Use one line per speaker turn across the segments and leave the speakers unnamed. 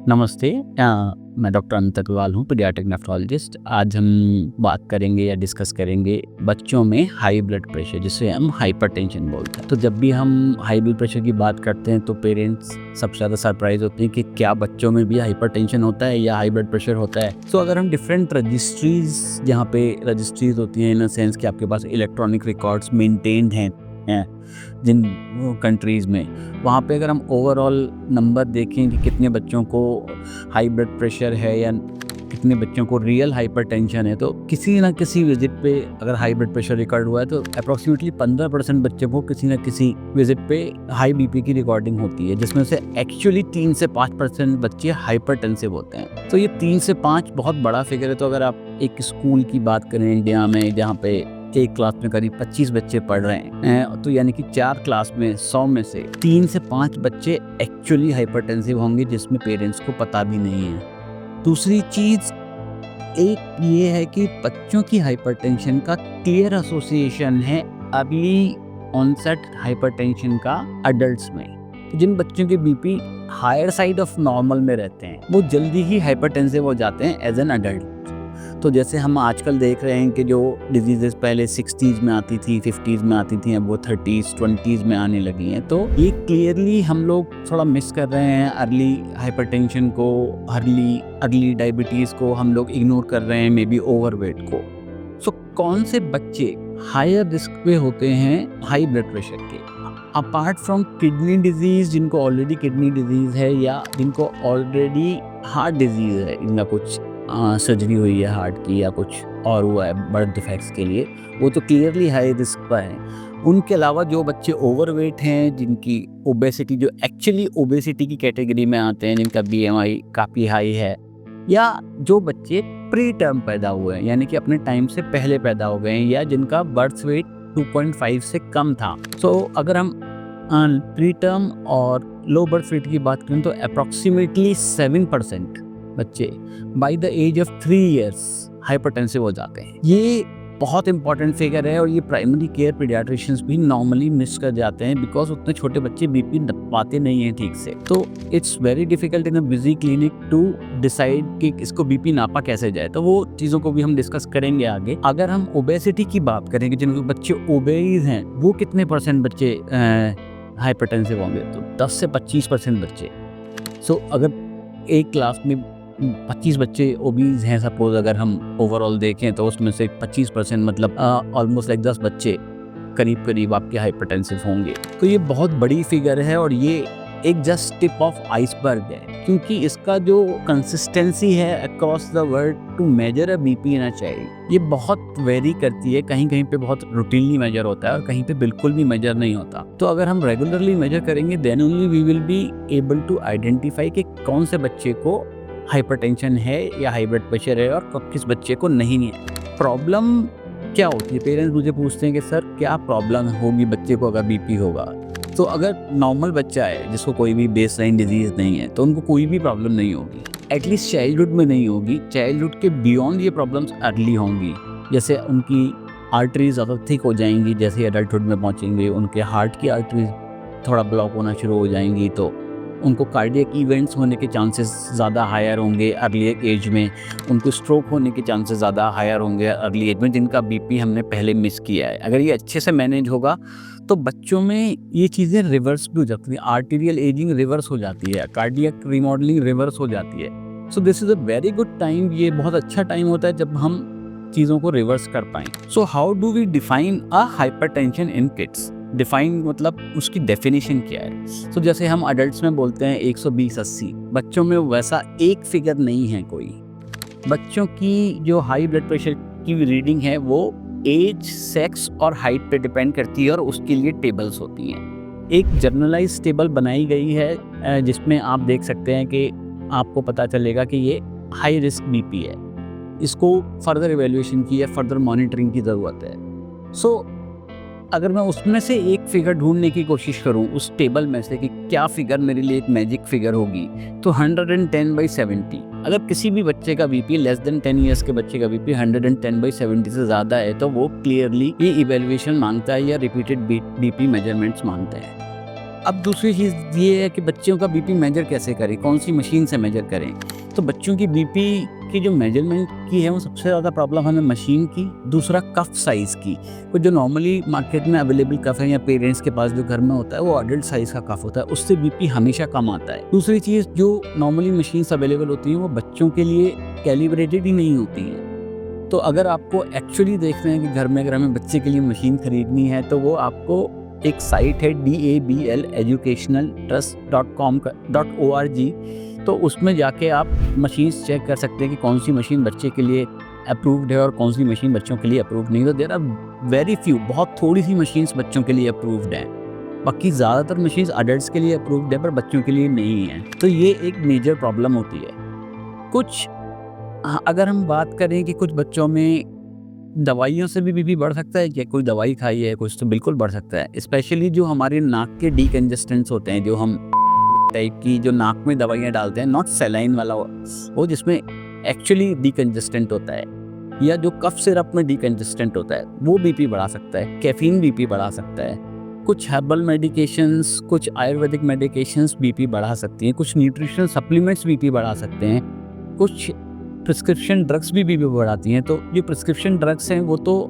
नमस्ते। मैं डॉक्टर अमित अग्रवाल हूँ, पीडियाट्रिक नेफ्रोलॉजिस्ट। आज हम बात करेंगे या डिस्कस करेंगे बच्चों में हाई ब्लड प्रेशर, जिसे हम हाइपरटेंशन बोलते हैं। तो जब भी हम हाई ब्लड प्रेशर की बात करते हैं तो पेरेंट्स सबसे ज़्यादा सरप्राइज होते हैं कि क्या बच्चों में भी हाइपरटेंशन होता है या हाई ब्लड प्रेशर होता है। तो अगर हम डिफरेंट रजिस्ट्रीज, जहाँ पे रजिस्ट्रीज होती हैं इन अ सेंस कि आपके पास इलेक्ट्रॉनिक रिकॉर्ड्स मेंटेन्ड हैं जिन कंट्रीज़ में, वहाँ पे अगर हम ओवरऑल नंबर देखें कि कितने बच्चों को हाई ब्लड प्रेशर है या कितने बच्चों को रियल हाइपरटेंशन है, तो किसी ना किसी विजिट पे अगर हाई ब्लड प्रेशर रिकॉर्ड हुआ है तो अप्रॉक्सीमेटली 15% बच्चों को किसी ना किसी विजिट पे हाई बीपी की रिकॉर्डिंग होती है, जिसमें से एक्चुअली 3 से 5% बच्चे हाइपरटेंसिव होते हैं। तो ये 3 से 5 बहुत बड़ा फिगर है। तो अगर आप एक स्कूल की बात करें इंडिया में, जहाँ पे एक क्लास में करीब 25 बच्चे पढ़ रहे हैं, तो यानी कि 4 क्लास में 100 में से 3 से 5 बच्चे एक्चुअली हाइपरटेंसिव होंगे, जिसमें पेरेंट्स को पता भी नहीं है। दूसरी चीज़ एक ये है कि बच्चों की हाइपरटेंशन का क्लियर एसोसिएशन है अर्ली ऑनसेट हाइपरटेंशन का अडल्ट्स में। तो जिन बच्चों के BP higher side of normal में रहते हैं वो जल्दी ही हाइपरटेंसिव हो जाते हैं एज एन अडल्ट। तो जैसे हम आजकल देख रहे हैं कि जो डिजीज़ेस पहले 60s में आती थी, 50s में आती थी, अब वो 30s 20s में आने लगी हैं। तो ये क्लियरली हम लोग थोड़ा मिस कर रहे हैं अर्ली हाइपरटेंशन को, अर्ली डायबिटीज़ को हम लोग इग्नोर कर रहे हैं, मे बी ओवरवेट को। सो कौन से बच्चे हायर रिस्क पे होते हैं हाई ब्लड प्रेशर के? अपार्ट फ्रॉम किडनी डिजीज़, जिनको ऑलरेडी किडनी डिजीज़ है या जिनको ऑलरेडी हार्ट डिजीज़ है, इनका कुछ सर्जरी हुई है हार्ट की या कुछ और हुआ है बर्थ डिफेक्ट्स के लिए, वो तो क्लियरली हाई रिस्क पर हैं। उनके अलावा जो बच्चे ओवरवेट हैं, जिनकी ओबेसिटी, जो एक्चुअली ओबेसिटी की कैटेगरी में आते हैं, जिनका BMI काफ़ी हाई है, या जो बच्चे प्री टर्म पैदा हुए हैं यानी कि अपने टाइम से पहले पैदा हो गए हैं, या जिनका बर्थ वेट 2.5 से कम था। सो अगर हम प्री टर्म और लो बर्थ वेट की बात करें तो अप्रॉक्सीमेटली 7% बच्चे by the age of 3 years hypertensive हो जाते हैं। ये बहुत इंपॉर्टेंट फिगर है और ये प्राइमरी केयर पीडियाट्रिशियंस भी नॉर्मली मिस कर जाते हैं, बिकॉज उतने छोटे बच्चे बीपी पाते नहीं हैं ठीक से। तो it's very difficult in a busy clinic to decide कि इसको बीपी नापा कैसे जाए। तो वो चीज़ों को भी हम डिस्कस करेंगे आगे। अगर हम ओबेसिटी की बात करें कि जिनके बच्चे ओबेज हैं, वो कितने % बच्चे हाइपरटेंसिव होंगे, तो 10 से 25% बच्चे। सो अगर एक क्लास में 25 बच्चे ओबीज हैं, सपोज अगर हम ओवरऑल देखें तो उसमें से 25% मतलब ऑलमोस्ट लाइक 10 बच्चे करीब आपके हाइपरटेंसिव होंगे। तो ये बहुत बड़ी फिगर है और ये एक जस्ट टिप ऑफ आइसबर्ग है, क्योंकि इसका जो कंसिस्टेंसी है across the world to measure a BP in a child, ये बहुत वेरी करती है। कहीं कहीं पे बहुत रूटीनली मेजर होता है और कहीं पे बिल्कुल भी मेजर नहीं होता। तो अगर हम रेगुलरली मेजर करेंगे then only we will be able to identify कि कौन से बच्चे को हाइपरटेंशन है या हाई ब्लड प्रेशर है और किस बच्चे को नहीं है। प्रॉब्लम क्या होती है? पेरेंट्स मुझे पूछते हैं कि सर क्या प्रॉब्लम होगी बच्चे को अगर बीपी होगा? तो अगर नॉर्मल बच्चा है जिसको कोई भी बेसलाइन डिजीज नहीं है तो उनको कोई भी प्रॉब्लम नहीं होगी, एटलीस्ट चाइल्डहुड में नहीं होगी। चाइल्डहुड के बियॉन्ड ये प्रॉब्लम्स अर्ली होंगी, जैसे उनकी आर्टरीज ज़्यादा थिक हो जाएंगी, जैसे एडल्टहुड में पहुँचेंगे उनके हार्ट की आर्टरीज थोड़ा ब्लॉक होना शुरू हो जाएंगी, तो उनको कार्डियक इवेंट्स होने के चांसेस ज़्यादा हायर होंगे अर्ली एज में। उनको स्ट्रोक होने के चांसेस ज़्यादा हायर होंगे अर्ली एज में, जिनका बीपी हमने पहले मिस किया है। अगर ये अच्छे से मैनेज होगा तो बच्चों में ये चीज़ें रिवर्स भी हो जाती हैं, आर्टीरियल एजिंग रिवर्स हो जाती है, कार्डियक रिमॉडलिंग रिवर्स हो जाती है। So this is a very good time. ये बहुत अच्छा टाइम होता है जब हम चीज़ों को रिवर्स कर पाएँ। So how do we define a hypertension in kids? Define मतलब उसकी डेफिनेशन क्या है? तो जैसे हम अडल्ट्स में बोलते हैं 120/80, बच्चों में वैसा एक फिगर नहीं है कोई। बच्चों की जो हाई ब्लड प्रेशर की रीडिंग है वो एज, सेक्स और हाइट पे डिपेंड करती है और उसके लिए टेबल्स होती हैं। एक जर्नलाइज टेबल बनाई गई है जिसमें आप देख सकते हैं कि आपको पता चलेगा कि ये हाई रिस्क बीपी है। इसको फर्दर इवेल्युएशन की या फर्दर मॉनिटरिंग की ज़रूरत है। सो अगर मैं उसमें से एक फिगर ढूंढने की कोशिश करूं उस टेबल में से कि क्या फिगर मेरे लिए एक मैजिक फिगर होगी, तो 110/70। अगर किसी भी बच्चे का बीपी लेस देन 10 ईयर्स के बच्चे का बीपी 110/70 से ज़्यादा है तो वो क्लियरली ये इवेल्युएशन मांगता है या रिपीटेड बीपी मेजरमेंट्स मांगता है। अब दूसरी चीज़ ये है कि बच्चों का बीपी मेजर कैसे करें, कौन सी मशीन से मेजर करें। तो बच्चों की बीपी की जो मेजरमेंट की है वो सबसे ज़्यादा प्रॉब्लम हमें मशीन की, दूसरा कफ साइज़ की। वो जो नॉर्मली मार्केट में अवेलेबल कफ है या पेरेंट्स के पास जो घर में होता है वो एडल्ट साइज़ का कफ होता है, उससे बीपी हमेशा कम आता है। दूसरी चीज़, जो नॉर्मली मशीन्स अवेलेबल होती हैं वो बच्चों के लिए कैलिब्रेटेड ही नहीं होती हैं। तो अगर आपको एक्चुअली देखना है कि घर में अगर हमें बच्चे के लिए मशीन खरीदनी है तो वो आपको एक साइट है DABL educationaltrust.com.org, तो उसमें जाके आप मशीन्स चेक कर सकते हैं कि कौन सी मशीन बच्चे के लिए अप्रूव्ड है और कौन सी मशीन बच्चों के लिए अप्रूव्ड नहीं। तो देयर आर वेरी फ्यू, बहुत थोड़ी सी मशीन्स बच्चों के लिए अप्रूव्ड हैं, बाकी ज़्यादातर मशीन्स अडल्ट्स के लिए अप्रूव्ड है पर बच्चों के लिए नहीं है। तो ये एक मेजर प्रॉब्लम होती है। कुछ अगर हम बात करें कि कुछ बच्चों में दवाइयों से भी बीपी बढ़ सकता है, क्या कोई दवाई खाई है कुछ, तो बिल्कुल बढ़ सकता है। स्पेशली जो हमारे नाक के डीकंजेस्टेंट्स होते हैं, जो हम टाइप की जो नाक में दवाइयाँ डालते हैं, नॉट सलाइन वाला वो जिसमें एक्चुअली डीकंजेस्टेंट होता है, या जो कफ सिरप में डीकंजेस्टेंट होता है, वो बीपी बढ़ा सकता है। कैफीन बीपी बढ़ा सकता है। कुछ हर्बल मेडिकेशंस, कुछ आयुर्वेदिक मेडिकेशंस बीपी बढ़ा सकती हैं। कुछ न्यूट्रिशनल सप्लीमेंट्स बीपी बढ़ा सकते हैं। कुछ प्रिस्क्रिप्शन ड्रग्स भी बीपी बढ़ाती हैं। तो जो प्रिस्क्रिप्शन ड्रग्स हैं वो तो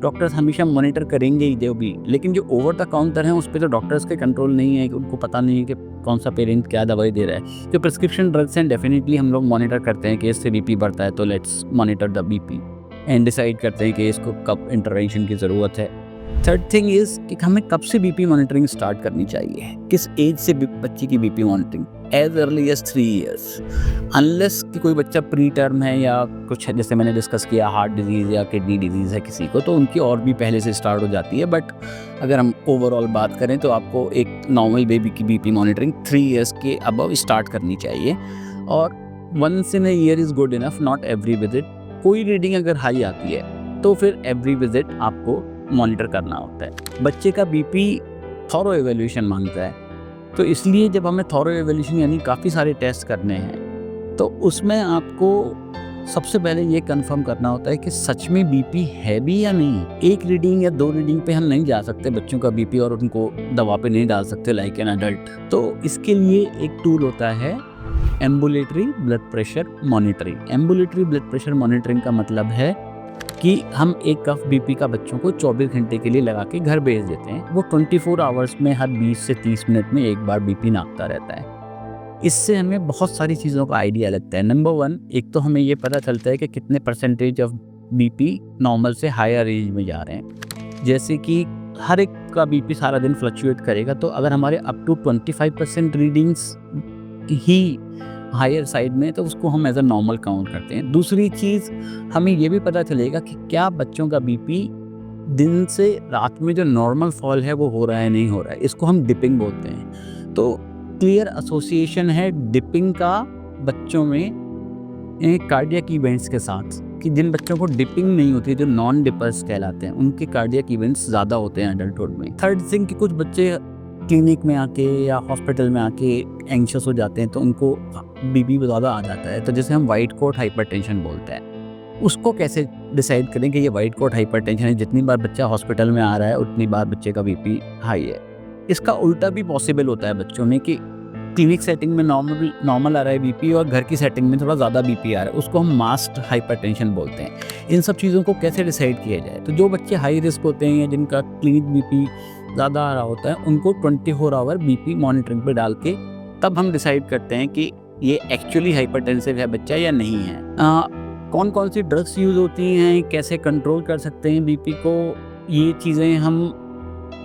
डॉक्टर्स हमेशा मॉनिटर करेंगे ही जो भी, लेकिन जो ओवर द काउंटर हैं उस पर तो डॉक्टर्स के कंट्रोल नहीं है, कि उनको पता नहीं है कि कौन सा पेरेंट क्या दवाई दे रहा है। जो प्रिस्क्रिप्शन ड्रग्स हैं डेफिनेटली हम लोग मॉनिटर करते हैं कि इससे बीपी बढ़ता है तो let's monitor the BP and decide करते हैं कि इसको कब इंटरवेंशन की ज़रूरत है। थर्ड थिंग इज़ कि हमें कब से बीपी मॉनिटरिंग स्टार्ट करनी चाहिए, किस एज से बच्चे की BP monitoring. As early as 3 years, unless कि कोई बच्चा प्री टर्म है या कुछ है, जैसे मैंने डिस्कस किया हार्ट डिजीज़ या किडनी डिजीज़ है किसी को, तो उनकी और भी पहले से स्टार्ट हो जाती है। बट अगर हम ओवरऑल बात करें तो आपको एक नॉर्मल बेबी की बीपी मॉनिटरिंग 3 years के अबव स्टार्ट करनी चाहिए। और once in a year is good enough, not every visit. कोई रीडिंग अगर हाई आती है तो फिर एवरी विजिट आपको मॉनिटर करना होता है। बच्चे का बीपी थॉरो एवेल्यूशन मांगता है, तो इसलिए जब हमें थॉरो एवेल्यूशन यानी काफ़ी सारे टेस्ट करने हैं तो उसमें आपको सबसे पहले ये कंफर्म करना होता है कि सच में बीपी है भी या नहीं। एक रीडिंग या 2 रीडिंग पे हम नहीं जा सकते बच्चों का बीपी और उनको दवा पे नहीं डाल सकते लाइक एन अडल्ट। तो इसके लिए एक टूल होता है ambulatory blood pressure monitoring. Ambulatory blood pressure monitoring का मतलब है कि हम एक कफ बीपी का बच्चों को 24 घंटे के लिए लगा के घर भेज देते हैं। वो 24 आवर्स में हर 20 से 30 मिनट में एक बार बीपी नापता रहता है। इससे हमें बहुत सारी चीज़ों का आइडिया लगता है। नंबर 1, एक तो हमें ये पता चलता है कि कितने परसेंटेज ऑफ बीपी नॉर्मल से हायर रेंज में जा रहे हैं। जैसे कि हर एक का बीपी सारा दिन फ्लक्चुएट करेगा, तो अगर हमारे अप टू 25% रीडिंग्स ही हायर साइड में, तो उसको हम एज अ नॉर्मल काउंट करते हैं। दूसरी चीज़, हमें ये भी पता चलेगा कि क्या बच्चों का बीपी दिन से रात में जो नॉर्मल फॉल है वो हो रहा है नहीं हो रहा है। इसको हम डिपिंग बोलते हैं। तो क्लियर एसोसिएशन है डिपिंग का बच्चों में कार्डियक इवेंट्स के साथ, कि जिन बच्चों को डिपिंग नहीं होती, जो नॉन डिपर्स कहलाते हैं, उनके कार्डियक इवेंट्स ज़्यादा होते हैं एडल्टहुड में। थर्ड थिंग कि कुछ बच्चे क्लिनिक में आके या हॉस्पिटल में आके एंग्शियस हो जाते हैं तो उनको बीपी ज़्यादा आ जाता है, तो जैसे हम वाइट कोट हाइपरटेंशन बोलते हैं। उसको कैसे डिसाइड करें कि ये वाइट कोट हाइपरटेंशन है, जितनी बार बच्चा हॉस्पिटल में आ रहा है उतनी बार बच्चे का बीपी हाई है। इसका उल्टा भी पॉसिबल होता है बच्चों में, कि क्लिनिक सेटिंग में नॉर्मल आ रहा है बीपी और घर की सेटिंग में थोड़ा ज़्यादा बीपी आ रहा है, उसको हम मास्क्ड हाइपरटेंशन बोलते हैं। इन सब चीज़ों को कैसे डिसाइड किया जाए, तो जो बच्चे हाई रिस्क होते हैं या जिनका क्लिनिक बीपी ज़्यादा आ रहा होता है, उनको 24 आवर बीपी मॉनिटरिंग पे डाल के तब हम डिसाइड करते हैं कि ये एक्चुअली हाइपरटेंसिव है बच्चा या नहीं है। कौन कौन सी ड्रग्स यूज़ होती हैं, कैसे कंट्रोल कर सकते हैं बीपी को, ये चीज़ें हम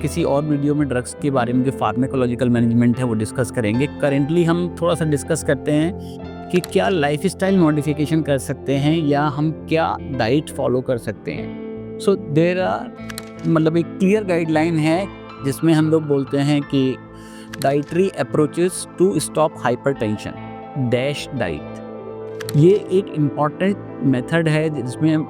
किसी और वीडियो में ड्रग्स के बारे में जो फार्माकोलॉजिकल मैनेजमेंट है वो डिस्कस करेंगे। करेंटली हम थोड़ा सा डिस्कस करते हैं कि क्या लाइफस्टाइल मॉडिफिकेशन कर सकते हैं या हम क्या डाइट फॉलो कर सकते हैं। सो देयर आर, मतलब एक क्लियर गाइडलाइन है जिसमें हम लोग बोलते हैं कि dietary approaches to stop hypertension dash diet. ये एक इम्पॉर्टेंट मेथड है जिसमें हम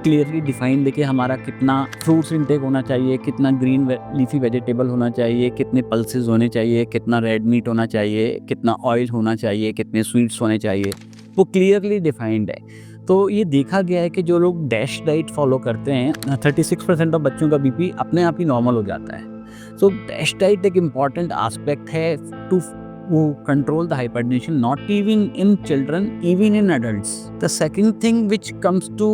क्लियरली डिफाइन देके हमारा कितना फ्रूट्स इंटेक होना चाहिए, कितना ग्रीन लीफी वेजिटेबल होना चाहिए, कितने पल्सेस होने चाहिए, कितना रेड मीट होना चाहिए, कितना ऑयल होना चाहिए, कितने स्वीट्स होने चाहिए, वो क्लियरली डिफाइंड है। तो ये देखा गया है कि जो लोग डैश डाइट फॉलो करते हैं 36% ऑफ बच्चों का बीपी अपने आप ही नॉर्मल हो जाता है। सो टेस्ट डाइट एक इम्पॉर्टेंट आस्पेक्ट है to control the hypertension, not even in children, even in adults. The second thing which comes to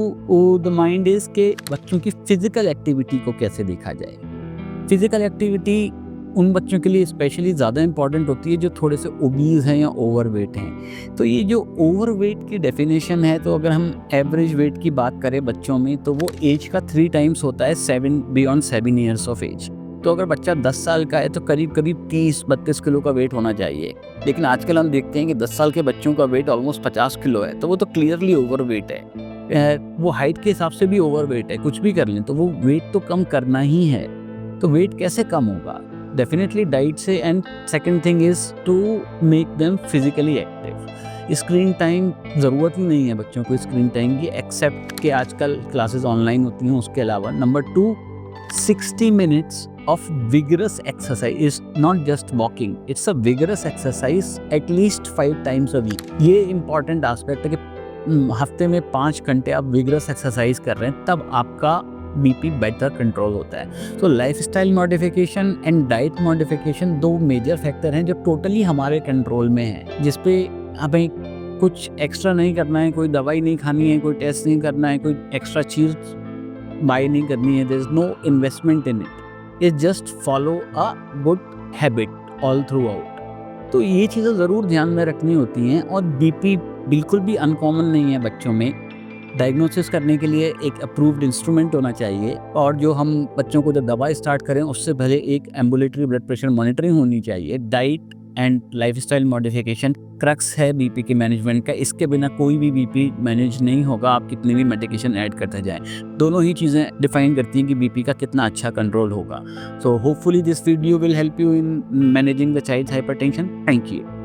the mind is कि बच्चों की फिजिकल एक्टिविटी को कैसे देखा जाए. फिजिकल एक्टिविटी उन बच्चों के लिए स्पेशली ज़्यादा इंपॉर्टेंट होती है जो थोड़े से ओबीज हैं या ओवरवेट हैं. तो ये जो ओवरवेट की डेफिनेशन है, तो अगर हम एवरेज वेट की बात करें बच्चों में, तो वो एज का 3 टाइम्स होता है बियॉन्ड 7 ईयर्स ऑफ एज. तो अगर बच्चा 10 साल का है तो करीब 30-32 किलो का वेट होना चाहिए. लेकिन आजकल हम देखते हैं कि 10 साल के बच्चों का वेट ऑलमोस्ट 50 किलो है, तो वो तो क्लियरली ओवरवेट है. वो हाइट के हिसाब से भी ओवरवेट है. कुछ भी कर लें तो वो वेट तो कम करना ही है. तो वेट कैसे कम होगा? डेफिनेटली डाइट से. And second thing is to make them physically active. Screen time ज़रूरत ही नहीं है बच्चों को स्क्रीन टाइम की, एक्सेप्ट कि आजकल क्लासेस ऑनलाइन होती हैं. उसके अलावा number 2, 60 minutes of vigorous exercise is not just walking, it's a vigorous exercise at least 5 times a week. ये important aspect है कि हफ्ते में 5 घंटे आप vigorous exercise कर रहे हैं, तब आपका बीपी बेटर कंट्रोल होता है. तो lifestyle modification and diet modification 2 major factor हैं जो टोटली हमारे कंट्रोल में हैं, जिसपे हमें कुछ एक्स्ट्रा नहीं करना है, कोई दवाई नहीं खानी है, कोई टेस्ट नहीं करना है, कोई एक्स्ट्रा चीज़ बाय नहीं करनी है. There is no investment in it. It just follow a good habit all throughout आउट. तो ये चीज़ें ज़रूर ध्यान में रखनी होती हैं. और बीपी बिल्कुल भी अनकॉमन नहीं है बच्चों में. डायग्नोसिस करने के लिए एक अप्रूव्ड इंस्ट्रूमेंट होना चाहिए, और जो हम बच्चों को जब दवा स्टार्ट करें उससे पहले एक एम्बुलेटरी ब्लड प्रेशर मॉनिटरिंग होनी चाहिए. Diet and lifestyle modification crux है बीपी के मैनेजमेंट का. इसके बिना कोई भी बीपी मैनेज नहीं होगा, आप कितनी भी मेडिकेशन ऐड करते जाएं. दोनों ही चीज़ें डिफाइन करती हैं कि बीपी का कितना अच्छा कंट्रोल होगा. So hopefully this video will help you in managing the child hypertension. Thank you.